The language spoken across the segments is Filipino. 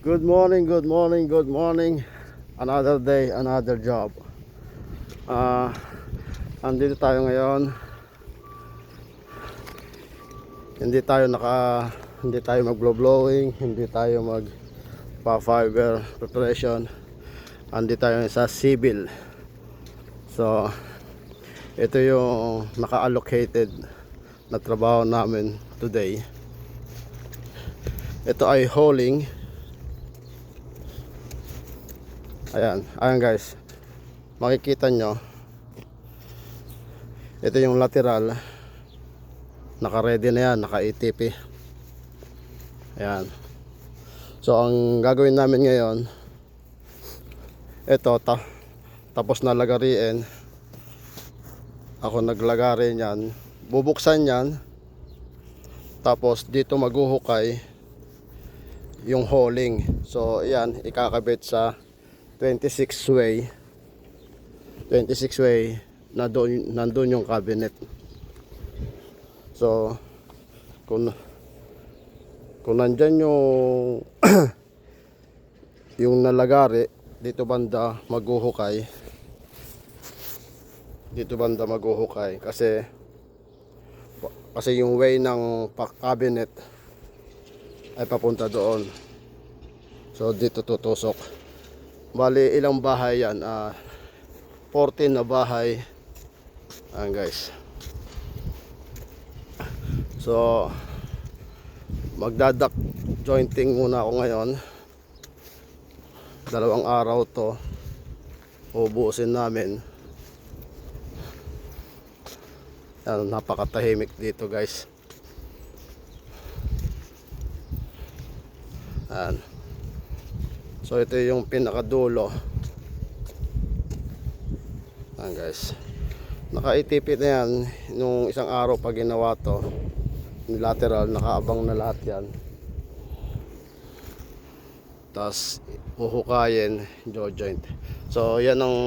Good morning, good morning, good morning. Another day, another job. Andito tayo ngayon. Hindi tayo mag-blow-blowing, hindi tayo mag-fiber preparation. Andito tayo sa civil. So, ito yung naka-allocated na trabaho namin today. Ito ay hauling. Ayan guys, makikita nyo, ito yung lateral, naka-ready na yan, naka-ATP. Ayan. So ang gagawin namin ngayon, ito tapos na lagariin. Ako naglagari yan, bubuksan yan, tapos dito maghuhukay yung hauling. So ayan, ikakabit sa 26 way na nandun yung cabinet. So kung nandyan yung yung nalagari, dito banda maghuhukay, kasi yung way ng cabinet ay papunta doon. So dito tutusok. Bali ilang bahay yan, 14 na bahay. Ayan guys. So magdadak jointing muna ako ngayon. 2 araw to ubusin namin. Yan, napakatahimik dito guys. Ayan. So ito yung pinakadulo. Ayan guys, naka-ATP na yan. Nung isang araw pag ginawa to, lateral, nakaabang na lahat yan. Tapos uhukayin, joint. So yan ang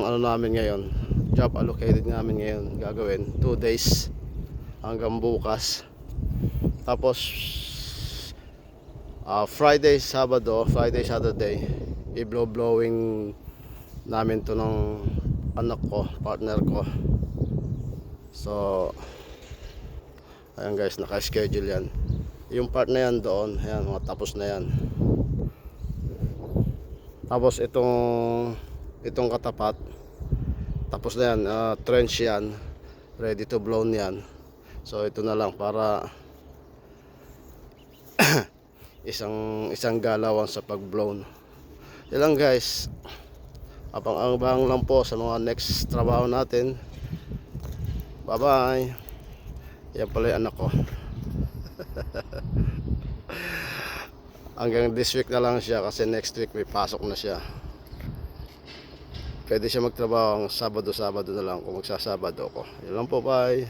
ano namin ngayon, job allocated namin ngayon. Gagawin 2 days hanggang bukas. Tapos Friday, Saturday, i-blowing namin to ng anak ko, partner ko. So ayan guys, naka-schedule yan. Yung part na yan doon, ayan, mga tapos na yan. Tapos itong katapat, tapos na yan, trench yan, ready to blow yan. So ito na lang para isang galawan sa pag-blown. Yan lang guys. Abang-abang lang po sa mga next trabaho natin. Bye bye. Yan pala yung anak ko. Hanggang this week na lang siya, kasi next week may pasok na siya. Pwede siya magtrabaho ang Sabado na lang kung magsasabado ako. Yan lang po, bye.